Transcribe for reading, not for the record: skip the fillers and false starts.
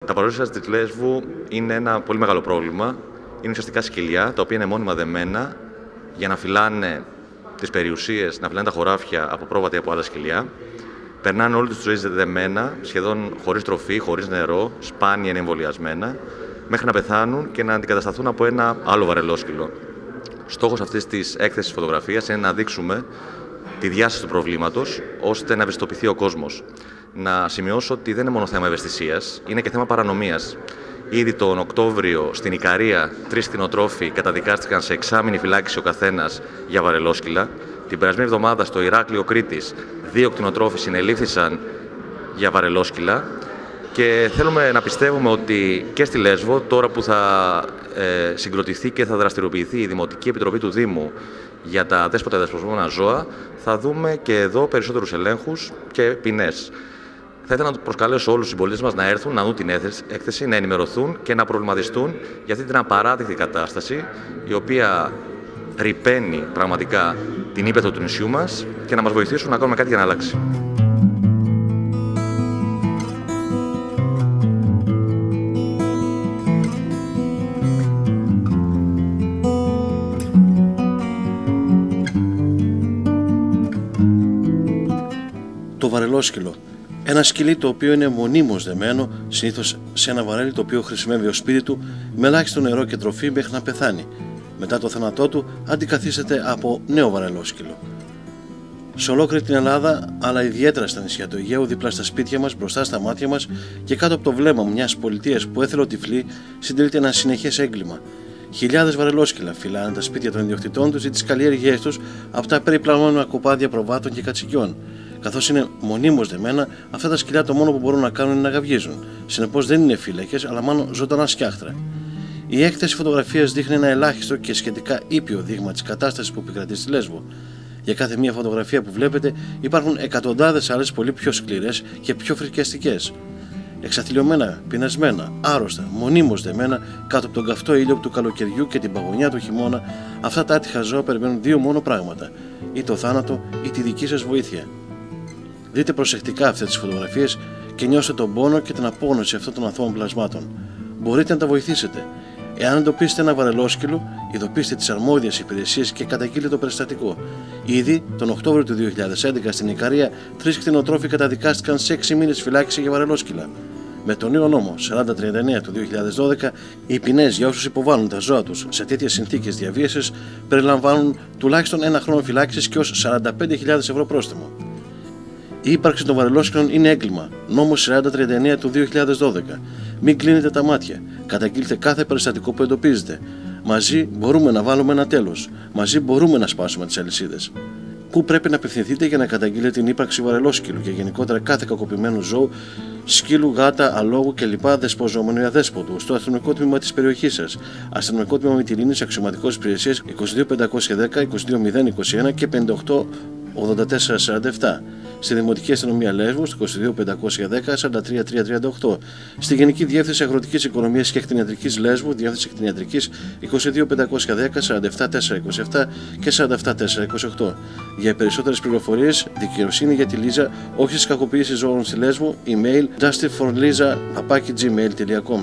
Τα παρορίσια της Λέσβου είναι ένα πολύ μεγάλο πρόβλημα. Είναι ουσιαστικά σκυλιά, τα οποία είναι μόνιμα δεμένα για να φυλάνε τις περιουσίες, να φυλάνε τα χωράφια από πρόβατα ή από άλλα σκυλιά. Περνάνε όλη τη ζωή δεμένα, σχεδόν χωρίς τροφή, χωρίς νερό, σπάνια είναι εμβολιασμένα, μέχρι να πεθάνουν και να αντικατασταθούν από ένα άλλο βαρελόσκυλο. Στόχος αυτής της έκθεσης φωτογραφίας είναι να δείξουμε τη διάσταση του προβλήματος, ώστε να ευαισθητοποιηθεί ο κόσμος. Να σημειώσω ότι δεν είναι μόνο θέμα ευαισθησίας, είναι και θέμα παρανομίας. Ήδη τον Οκτώβριο στην Ικαρία 3 κτηνοτρόφοι καταδικάστηκαν σε 6μηνη φυλάκιση ο καθένας για βαρελόσκυλα. Την περασμένη εβδομάδα στο Ηράκλειο Κρήτης 2 κτηνοτρόφοι συνελήφθησαν για βαρελόσκυλα. Και θέλουμε να πιστεύουμε ότι και στη Λέσβο, τώρα που θα συγκροτηθεί και θα δραστηριοποιηθεί η Δημοτική Επιτροπή του Δήμου για τα δέσποτα δεσπόζωνα ζώα, θα δούμε και εδώ περισσότερους ελέγχους και ποινές. Θα ήθελα να προσκαλέσω όλους τους συμπολίτες μας να έρθουν, να δουν την έκθεση, να ενημερωθούν και να προβληματιστούν για αυτή την απαράδεκτη κατάσταση, η οποία ρυπαίνει πραγματικά την ύπαιθρο του νησιού μας και να μας βοηθήσουν να κάνουμε κάτι για να αλλάξει. Το βαρελόσκυλο. Ένα σκυλί το οποίο είναι μονίμως δεμένο, συνήθως σε ένα βαρέλι το οποίο χρησιμεύει ως σπίτι του, με ελάχιστο νερό και τροφή μέχρι να πεθάνει. Μετά το θάνατό του αντικαθίσταται από νέο βαρελόσκυλο. Σε ολόκληρη την Ελλάδα, αλλά ιδιαίτερα στα νησιά του Αιγαίου, δίπλα στα σπίτια μας, μπροστά στα μάτια μας και κάτω από το βλέμμα μιας πολιτείας που έθελε τυφλή, συντηρείται ένα συνεχές έγκλημα. Χιλιάδες βαρελόσκυλα φυλάνε τα σπίτια των ιδιοκτητών τους ή τις καλλιέργειές τους από τα περιπλανόμενα κοπάδια προβάτων και κατσικιών. Καθώς είναι μονίμως δεμένα, αυτά τα σκυλιά το μόνο που μπορούν να κάνουν είναι να γαυγίζουν. Συνεπώς δεν είναι φύλακες, αλλά μάλλον ζωντανά σκιάχτρα. Η έκθεση φωτογραφίας δείχνει ένα ελάχιστο και σχετικά ήπιο δείγμα της κατάστασης που επικρατεί στη Λέσβο. Για κάθε μία φωτογραφία που βλέπετε υπάρχουν εκατοντάδες άλλες πολύ πιο σκληρές και πιο φρικιαστικές. Εξαθλιωμένα, πεινασμένα, άρρωστα, μονίμως δεμένα κάτω από τον καυτό ήλιο του καλοκαιριού και την παγωνιά του χειμώνα, αυτά τα άτυχα ζώα περιμένουν δύο μόνο πράγματα: ή το θάνατο ή τη δική σας βοήθεια. Δείτε προσεκτικά αυτές τις φωτογραφίες και νιώστε τον πόνο και την απόγνωση αυτών των αθώων πλασμάτων. Μπορείτε να τα βοηθήσετε. Εάν εντοπίσετε ένα βαρελόσκυλο, ειδοποιήστε τις αρμόδιες υπηρεσίες και καταγγείλτε το περιστατικό. Ήδη τον Οκτώβριο του 2011 στην Ικαρία 3 κτηνοτρόφοι καταδικάστηκαν σε 6 μήνες φυλάκιση για βαρελόσκυλα. Με τον νέο νόμο 4039 του 2012, οι ποινές για όσους υποβάλλουν τα ζώα τους σε τέτοιες συνθήκες διαβίασης περιλαμβάνουν τουλάχιστον 1 χρόνο φυλάκισης και ως 45.000 ευρώ πρόστιμο. Η ύπαρξη των βαρελόσκυλων είναι έγκλημα. Νόμος 4039 του 2012. Μην κλείνετε τα μάτια. Καταγγείλτε κάθε περιστατικό που εντοπίζετε. Μαζί μπορούμε να βάλουμε ένα τέλος. Μαζί μπορούμε να σπάσουμε τις αλυσίδες. Πού πρέπει να απευθυνθείτε για να καταγγείλετε την ύπαρξη βαρελόσκυλου και γενικότερα κάθε κακοποιημένου ζώου, σκύλου, γάτα, αλόγου κλπ. Δεσποζόμενου ή αδέσποτου, στο αστυνομικό τμήμα της περιοχής σας. Αστυνομικό τμήμα Μυτιλήνης, αξιωματικός υπηρεσίας 22510, 22021 και 588447. Στη Δημοτική Αστυνομία Λέσβου, 22510 43338. Στη Γενική Διεύθυνση Αγροτικής Οικονομίας και Κτηνιατρικής Λέσβου, Διεύθυνση Κτηνιατρικής 22510 47427 και 47428. Για περισσότερες πληροφορίες, δικαιοσύνη για τη Λίζα, όχι στις κακοποίησεις ζώων στη Λέσβο, email justiceforliza@gmail.com.